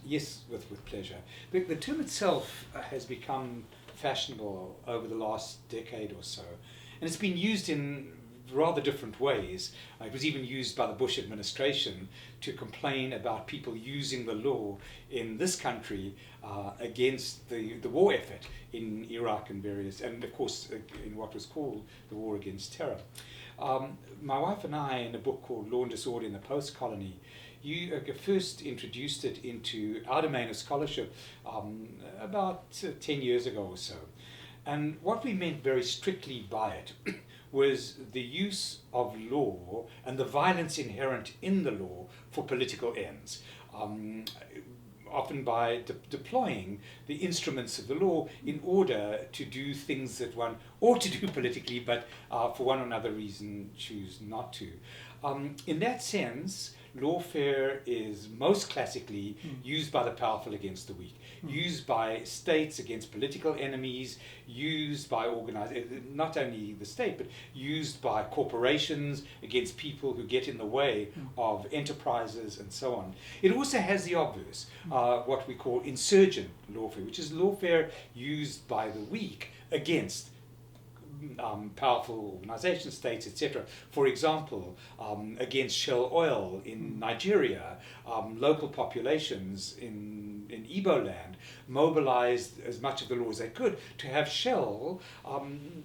Yes, with pleasure. The term itself has become fashionable over the last decade or so, and it's been used in rather different ways. It was even used by the Bush administration to complain about people using the law in this country against the war effort in Iraq and of course in what was called the war against terror. My wife and I, in a book called Law and Disorder in the Post-Colony, you first introduced it into our domain of scholarship about 10 years ago or so. And what we meant very strictly by it was the use of law and the violence inherent in the law for political ends. Often by deploying the instruments of the law in order to do things that one ought to do politically, but for one or another reason choose not to. In that sense, lawfare is most classically used by the powerful against the weak, used by states against political enemies, used by not only the state, but used by corporations against people who get in the way of enterprises and so on. It also has the obverse, what we call insurgent lawfare, which is lawfare used by the weak against powerful organizations, states, etc. For example, against Shell oil in Nigeria, local populations in Igbo land mobilized as much of the law as they could to have Shell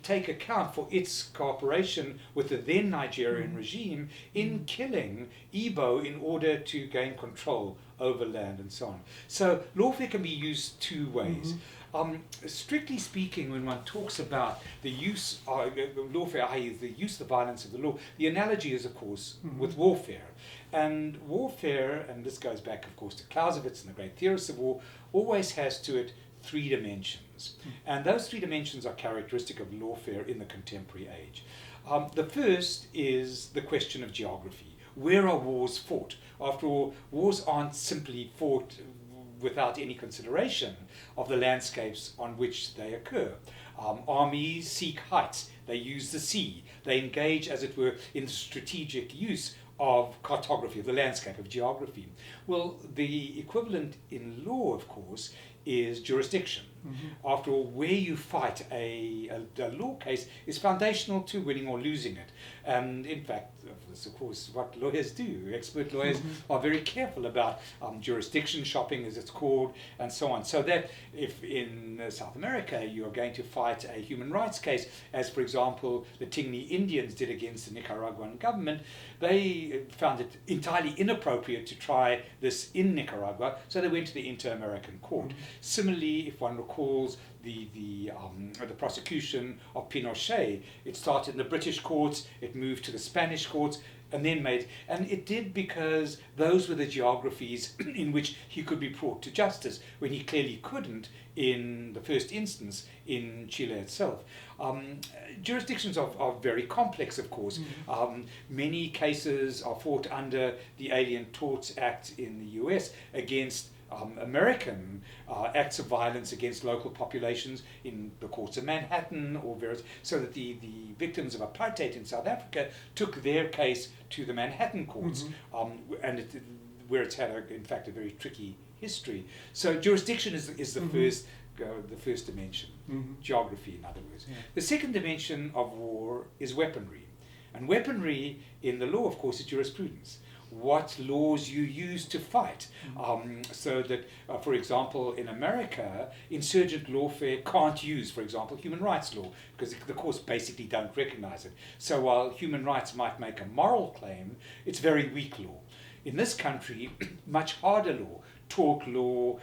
take account for its cooperation with the then Nigerian regime in killing Igbo in order to gain control over land and so on. So lawfare can be used two ways. Strictly speaking, when one talks about the use of lawfare, i.e. the use of the violence of the law, the analogy is, of course, with warfare. And warfare, and this goes back, of course, to Clausewitz and the great theorists of war, always has to it three dimensions. And those three dimensions are characteristic of lawfare in the contemporary age. The first is the question of geography. Where are wars fought? After all, wars aren't simply fought without any consideration of the landscapes on which they occur. Armies seek heights, they use the sea, they engage, as it were, in the strategic use of cartography, of the landscape, of geography. Well, the equivalent in law, of course, is jurisdiction. After all, where you fight a law case is foundational to winning or losing it. And in fact, that's of course what lawyers do. Expert lawyers are very careful about jurisdiction shopping, as it's called, and so on. So that if in South America you're going to fight a human rights case, as for example the Tingni Indians did against the Nicaraguan government, they found it entirely inappropriate to try this in Nicaragua, so they went to the Inter-American Court. Similarly, if one recalls the prosecution of Pinochet, it started in the British courts, it moved to the Spanish courts, and then it did because those were the geographies in which he could be brought to justice, when he clearly couldn't in the first instance in Chile itself. Jurisdictions are very complex, of course. Many cases are fought under the Alien Torts Act in the US against American acts of violence against local populations in the courts of Manhattan or various, so that the victims of apartheid in South Africa took their case to the Manhattan courts, where it's had, in fact, a very tricky history. So jurisdiction is the first dimension, geography, in other words. The second dimension of war is weaponry. And weaponry in the law, of course, is jurisprudence. What laws you use to fight. So that, for example, in America, insurgent lawfare can't use, for example, human rights law, because the courts basically don't recognize it. So while human rights might make a moral claim, it's very weak law. In this country, much harder law. Tort law,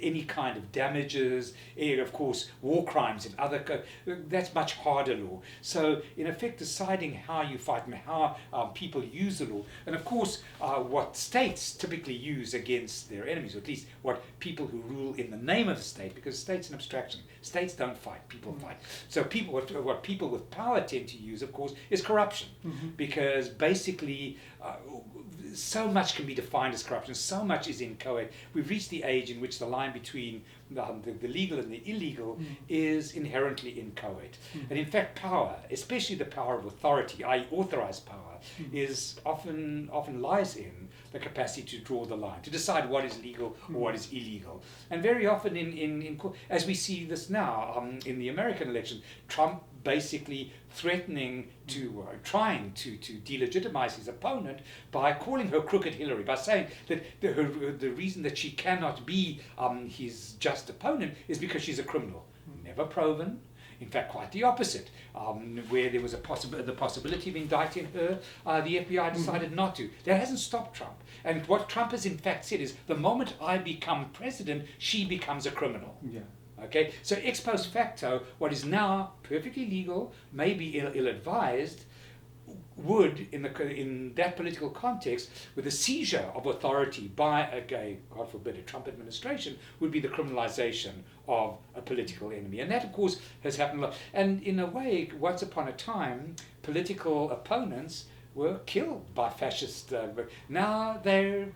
any kind of damages, of course, war crimes and other, that's much harder law. So, in effect, deciding how you fight and how people use the law, and of course, what states typically use against their enemies, or at least what people who rule in the name of the state, because state's an abstraction. States don't fight, people fight. So what people with power tend to use, of course, is corruption, because basically so much can be defined as corruption, so much is inchoate. We've reached the age in which the line between the legal and the illegal is inherently inchoate. And in fact, power, especially the power of authority, i.e. authorized power, is often lies in the capacity to draw the line, to decide what is legal or what is illegal. And very often as we see this now in the American election, Trump basically threatening to, trying to delegitimize his opponent by calling her Crooked Hillary, by saying that the reason that she cannot be his just opponent is because she's a criminal. Never proven. In fact, quite the opposite. Where there was the possibility of indicting her, the FBI decided not to. That hasn't stopped Trump. And what Trump has in fact said is, the moment I become president, she becomes a criminal. Yeah. Okay, so ex post facto, what is now perfectly legal, maybe ill-advised, would, in that political context, with a seizure of authority by God forbid, a Trump administration, would be the criminalization of a political enemy. And that, of course, has happened a lot. And in a way, once upon a time, political opponents were killed by fascist. Now they're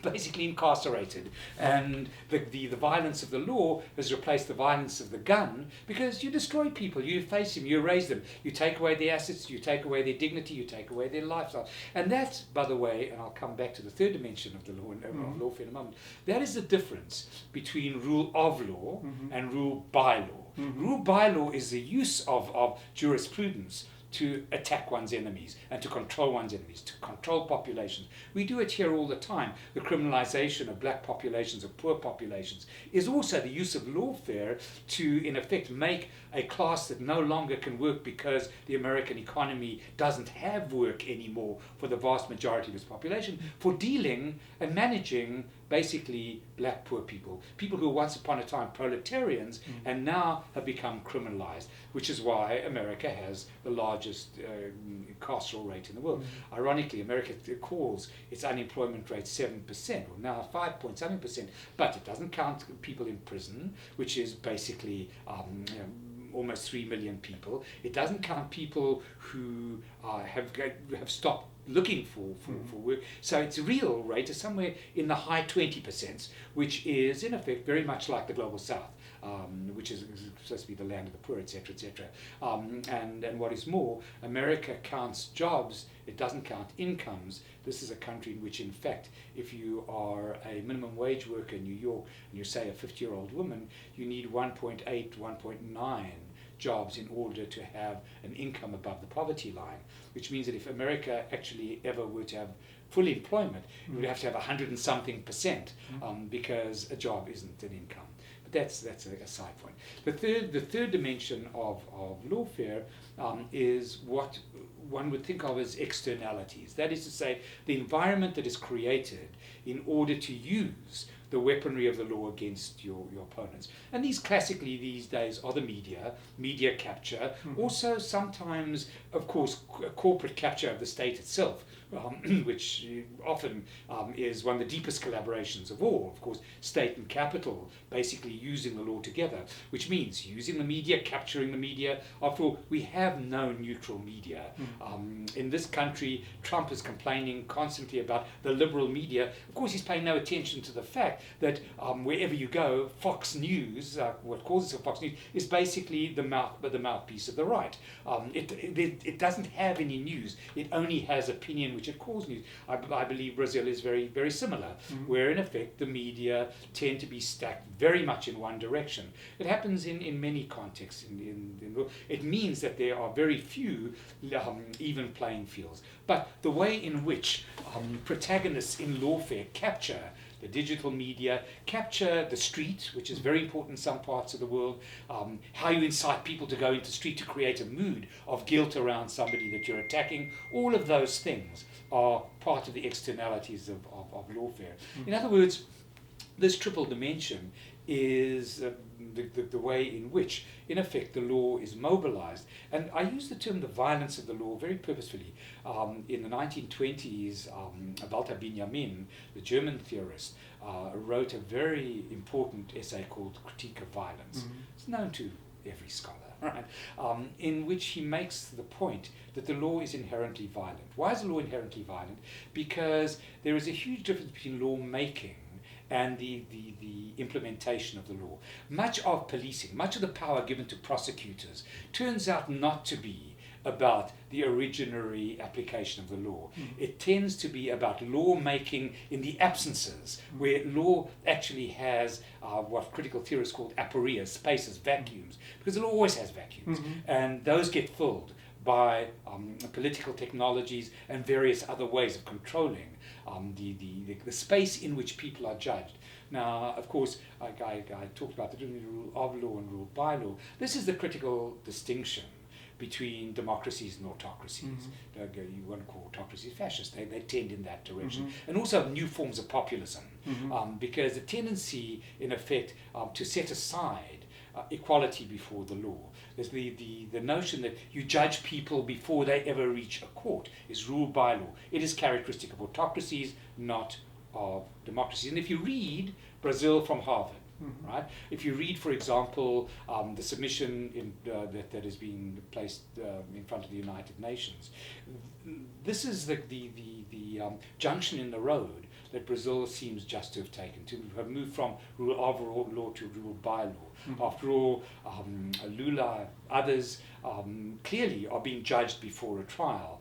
basically incarcerated, and the violence of the law has replaced the violence of the gun, because you destroy people, you face them, you erase them, you take away their assets, you take away their dignity, you take away their lifestyle. And that, by the way, and I'll come back to the third dimension of the law, of lawfare in a moment, that is the difference between rule of law and rule by law. Rule by law is the use of jurisprudence to attack one's enemies and to control one's enemies, to control populations. We do it here all the time. The criminalization of black populations, of poor populations, is also the use of lawfare to, in effect, make a class that no longer can work because the American economy doesn't have work anymore for the vast majority of its population, for dealing and managing basically black poor people, people who were once upon a time proletarians and now have become criminalized, which is why America has the largest carceral rate in the world. Ironically, America calls its unemployment rate 7%, or now 5.7%, but it doesn't count people in prison, which is basically almost 3 million people. It doesn't count people who have stopped looking for work. So its real rate is somewhere in the high 20%, which is in effect very much like the global south, which is supposed to be the land of the poor, etc., etc. And what is more, America counts jobs, it doesn't count incomes. This is a country in which, in fact, if you are a minimum wage worker in New York, and you say a 50-year-old woman, you need 1.8, 1.9 jobs in order to have an income above the poverty line, which means that if America actually ever were to have full employment, it would have to have 100 and something percent, because a job isn't an income. But that's a side point. The third dimension of lawfare is what one would think of as externalities. That is to say, the environment that is created in order to use the weaponry of the law against your opponents. And these classically these days are the media capture, also sometimes, of course, corporate capture of the state itself, which often is one of the deepest collaborations of all. Of course, state and capital basically using the law together, which means using the media, capturing the media. After all, we have no neutral media. In this country, Trump is complaining constantly about the liberal media. Of course, he's paying no attention to the fact that wherever you go, Fox News, what calls itself Fox News, is basically the mouthpiece of the right. It doesn't have any news. It only has opinion, which it calls news. I believe Brazil is very, very similar, where in effect the media tend to be stacked very much in one direction. It happens in many contexts. It means that there are very few even playing fields. But the way in which protagonists in lawfare capture the digital media, capture the street, which is very important in some parts of the world, how you incite people to go into the street to create a mood of guilt around somebody that you're attacking, all of those things are part of the externalities of lawfare. In other words, this triple dimension is the way in which, in effect, the law is mobilized. And I use the term the violence of the law very purposefully. In the 1920s, Walter Benjamin, the German theorist, wrote a very important essay called Critique of Violence. It's known to every scholar, right? In which he makes the point that the law is inherently violent. Why is the law inherently violent? Because there is a huge difference between lawmaking and the implementation of the law. Much of policing, much of the power given to prosecutors turns out not to be about the originary application of the law. It tends to be about law making in the absences, where law actually has what critical theorists call aporias, spaces, vacuums, because the law always has vacuums, and those get filled by political technologies and various other ways of controlling the space in which people are judged. Now, of course, I talked about the difference between rule of law and rule by law. This is the critical distinction between democracies and autocracies. You won't call autocracies fascist, they tend in that direction. And also new forms of populism, because the tendency, in effect, to set aside equality before the law. There's the notion that you judge people before they ever reach a court is rule by law. It is characteristic of autocracies, not of democracies. And if you read Brazil from Harvard, right? If you read, for example, the submission that has been placed in front of the United Nations, this is the junction in the road that Brazil seems just to have taken, to have moved from rule of law to rule by law. After all, Lula, others clearly are being judged before a trial,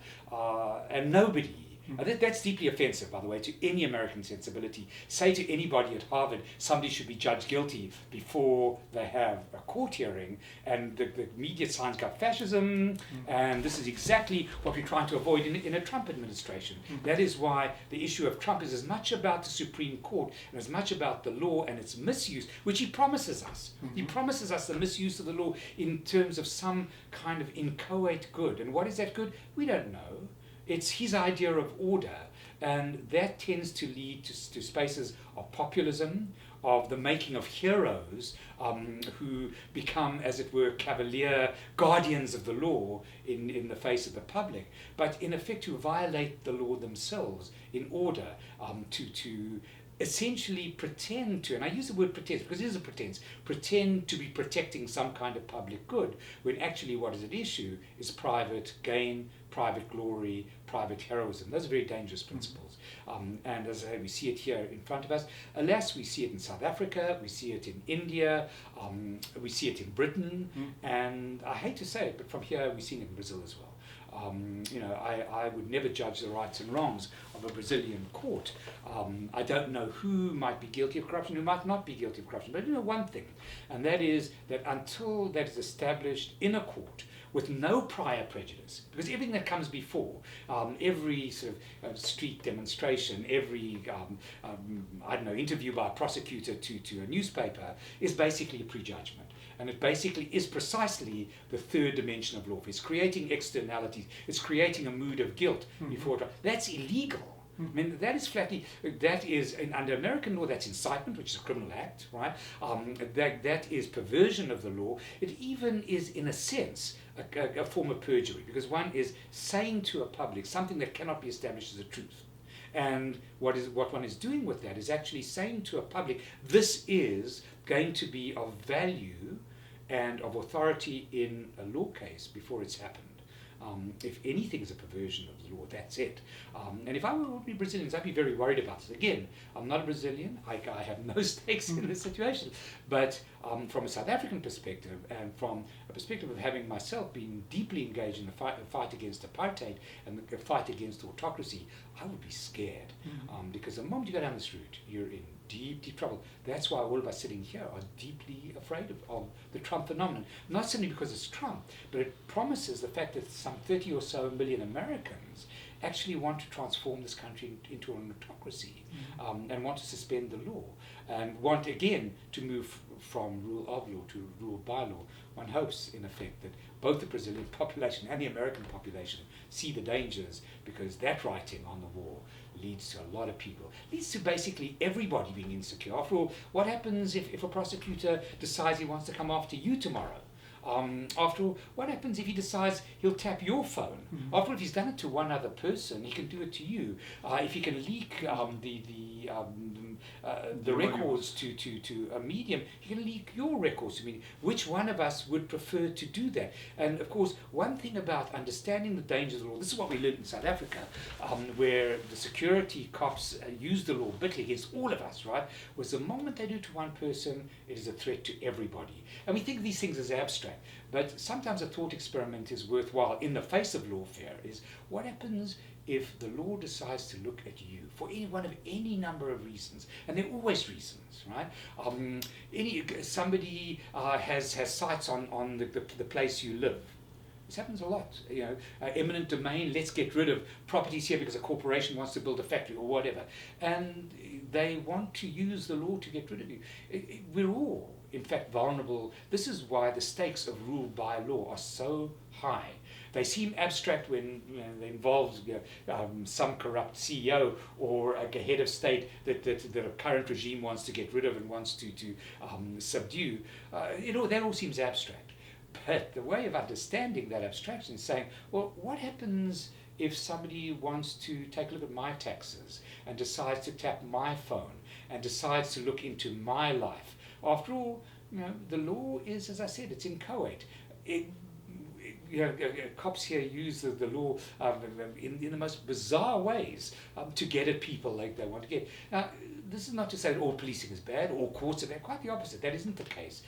and nobody. That's deeply offensive, by the way, to any American sensibility. Say to anybody at Harvard, somebody should be judged guilty before they have a court hearing, and the media signs up fascism, and this is exactly what we're trying to avoid in a Trump administration. That is why the issue of Trump is as much about the Supreme Court and as much about the law and its misuse, which he promises us. He promises us the misuse of the law in terms of some kind of inchoate good. And what is that good? We don't know. It's his idea of order, and that tends to lead to spaces of populism, of the making of heroes who become, as it were, cavalier guardians of the law in the face of the public, but in effect to violate the law themselves in order to essentially pretend to, and I use the word pretense because it is a pretense, pretend to be protecting some kind of public good, when actually what is at issue is private gain, private glory, private heroism. Those are very dangerous principles. And as I say, we see it here in front of us. Alas, we see it in South Africa, we see it in India, we see it in Britain, and I hate to say it, but from here we've seen it in Brazil as well. I would never judge the rights and wrongs of a Brazilian court. I don't know who might be guilty of corruption, who might not be guilty of corruption, but I do know one thing, and that is that until that is established in a court with no prior prejudice, because everything that comes before, every sort of street demonstration, every interview by a prosecutor to a newspaper is basically a prejudgment. And it basically is precisely the third dimension of lawfare. It's creating externalities. It's creating a mood of guilt before trial. That's illegal. I mean, that is flatly, under American law, that's incitement, which is a criminal act, right? That is perversion of the law. It even is, in a sense, a form of perjury, because one is saying to a public something that cannot be established as a truth. And what one is doing with that is actually saying to a public, this is going to be of value and of authority in a law case before it's happened. If anything is a perversion of the law, that's it. And if I were ordinary Brazilians, I'd be very worried about this. Again, I'm not a Brazilian. I have no stakes in this situation. But from a South African perspective, and from a perspective of having myself been deeply engaged in the fight against apartheid and the fight against autocracy, I would be scared. Because the moment you go down this route, you're in deep trouble. That's why all of us sitting here are deeply afraid of the Trump phenomenon. Not simply because it's Trump, but it promises the fact that some 30 or so million Americans actually want to transform this country into an autocracy, and want to suspend the law, and want again to move from rule of law to rule by law. One hopes, in effect, that both the Brazilian population and the American population see the dangers, because that writing on the wall leads to a lot of people, leads to basically everybody being insecure. After all, what happens if a prosecutor decides he wants to come after you tomorrow? After all, what happens if he decides he'll tap your phone? Mm-hmm. After all, if he's done it to one other person, he can do it to you. If he can leak the records to a medium, he can leak your records to a medium. Which one of us would prefer to do that? And of course, one thing about understanding the dangers of the law, this is what we learned in South Africa, where the security cops use the law bitterly against all of us, right? Was the moment they do it to one person, it is a threat to everybody. And we think of these things as abstract, but sometimes a thought experiment is worthwhile in the face of lawfare. Is what happens if the law decides to look at you for any one of any number of reasons, and there are always reasons, right? Somebody has sights on the place you live. This happens a lot, eminent domain, let's get rid of properties here because a corporation wants to build a factory or whatever. And they want to use the law to get rid of you. We're all, in fact, vulnerable. This is why the stakes of rule by law are so high. They seem abstract when they involve some corrupt CEO or a head of state that a current regime wants to get rid of and wants to subdue. That all seems abstract. But the way of understanding that abstraction is saying, well, what happens if somebody wants to take a look at my taxes and decides to tap my phone and decides to look into my life? After all, the law is, as I said, it's inchoate. Cops here use the law in the most bizarre ways to get at people like they want to get. Now, this is not to say that all policing is bad, all courts are bad. Quite the opposite. That isn't the case.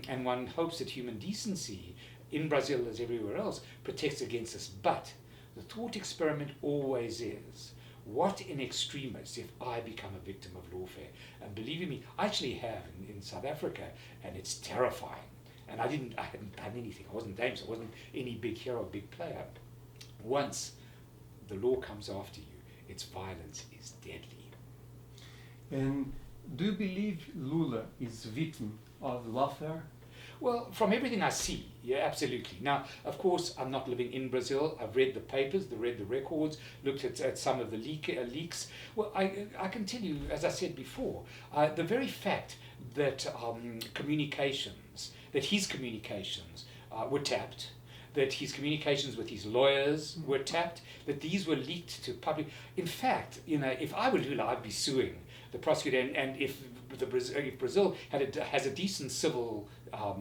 And one hopes that human decency, in Brazil as everywhere else, protects against this. But the thought experiment always is, what in extremis if I become a victim of lawfare? And believe me, I actually have in South Africa, and it's terrifying. And I hadn't done anything. I wasn't famous. I wasn't any big hero, big player. Once the law comes after you, its violence is deadly. And do you believe Lula is victim of lawfare? Well, from everything I see, yeah, absolutely. Now, of course, I'm not living in Brazil. I've read the papers, read the records, looked at some of the leaks. Well, I can tell you, as I said before, the very fact that his communications were tapped, that his communications with his lawyers were tapped, that these were leaked to public. In fact, if I were Lula, I'd be suing the prosecutor, and if Brazil has a decent civil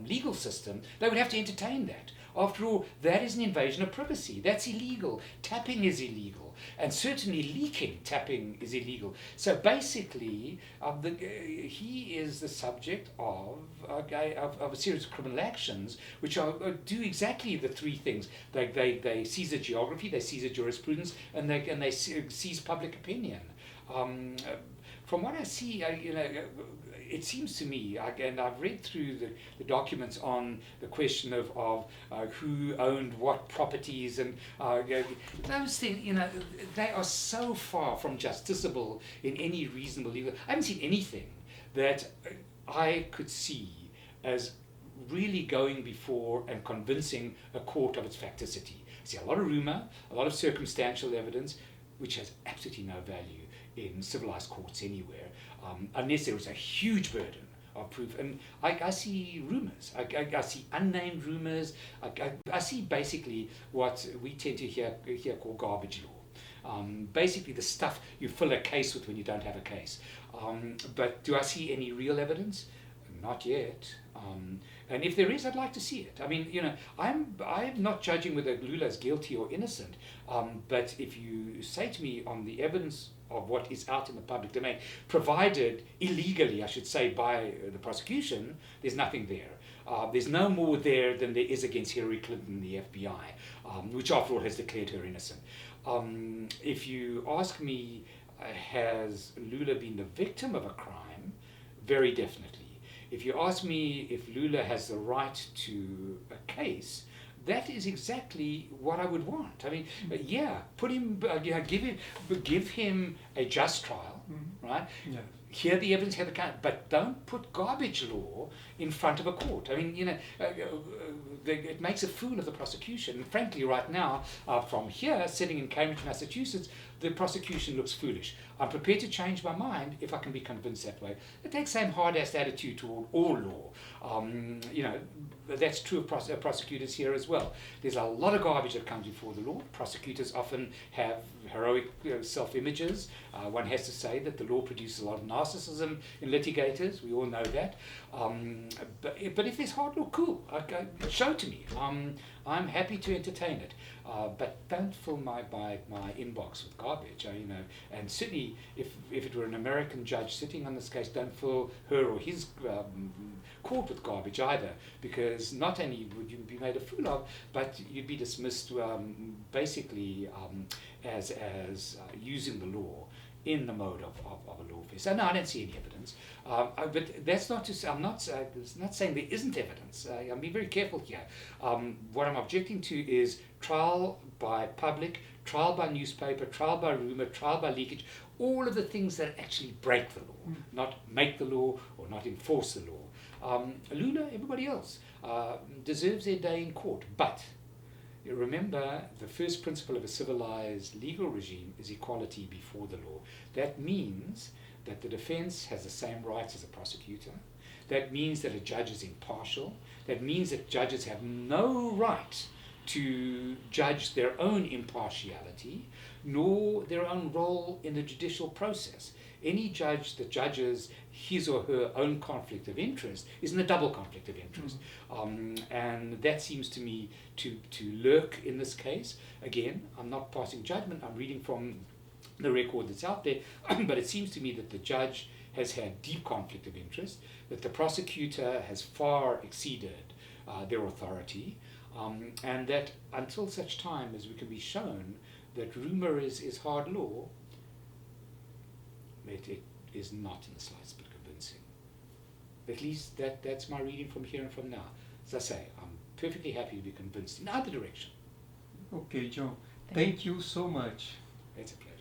legal system, they would have to entertain that. After all, that is an invasion of privacy. That's illegal. Tapping is illegal. And certainly leaking tapping is illegal. So basically, he is the subject of a series of criminal actions which do exactly the three things. They seize the geography, they seize the jurisprudence, and they seize public opinion. From what I see, it seems to me, and I've read through the documents on the question of who owned what properties, and those things, they are so far from justiciable in any reasonable legal. I haven't seen anything that I could see as really going before and convincing a court of its facticity. I see a lot of rumor, a lot of circumstantial evidence, which has absolutely no value in civilized courts anywhere, unless there was a huge burden of proof. And I see rumors. I see unnamed rumors. I see basically what we tend to hear called garbage law. Basically the stuff you fill a case with when you don't have a case. But do I see any real evidence? Not yet. And if there is, I'd like to see it. I mean, I'm not judging whether Lula is guilty or innocent. But if you say to me on the evidence of what is out in the public domain, provided illegally, I should say, by the prosecution, there's nothing there. There's no more there than there is against Hillary Clinton, the FBI, which after all has declared her innocent. If you ask me, has Lula been the victim of a crime? Very definitely. If you ask me if Lula has the right to a case, that is exactly what I would want. I mean, put him, give him a just trial, right? Yeah. Hear the evidence, hear the count, but don't put garbage law in front of a court. I mean, it makes a fool of the prosecution. And frankly, right now, from here, sitting in Cambridge, Massachusetts, the prosecution looks foolish. I'm prepared to change my mind if I can be convinced that way. I take the same hard-ass attitude toward all law. That's true of prosecutors here as well. There's a lot of garbage that comes before the law. Prosecutors often have heroic self-images. One has to say that the law produces a lot of narcissism in litigators. We all know that. But if there's hard law, cool. Okay, show it to me. I'm happy to entertain it. But don't fill my inbox with garbage. And certainly if it were an American judge sitting on this case, don't fill her or his court with garbage either, because not only would you be made a fool of, but you'd be dismissed basically as using the law in the mode of a lawfare. So no, I don't see any evidence. But that's not to say, I'm not saying there isn't evidence. I'm being very careful here. What I'm objecting to is trial by public, trial by newspaper, trial by rumor, trial by leakage, all of the things that actually break the law, not make the law or not enforce the law. Lula, everybody else, deserves their day in court, but you remember, the first principle of a civilized legal regime is equality before the law. That means that the defense has the same rights as a prosecutor. That means that a judge is impartial. That means that judges have no right to judge their own impartiality, nor their own role in the judicial process. Any judge that judges his or her own conflict of interest is in a double conflict of interest. And that seems to me to lurk in this case. Again, I'm not passing judgment, I'm reading from the record that's out there, but it seems to me that the judge has had deep conflict of interest, that the prosecutor has far exceeded their authority, and that until such time as we can be shown that rumor is hard law, it is not in the slightest bit convincing. At least that's my reading from here and from now. As I say, I'm perfectly happy to be convinced in either direction. Okay, John. Thank you so much. It's a pleasure.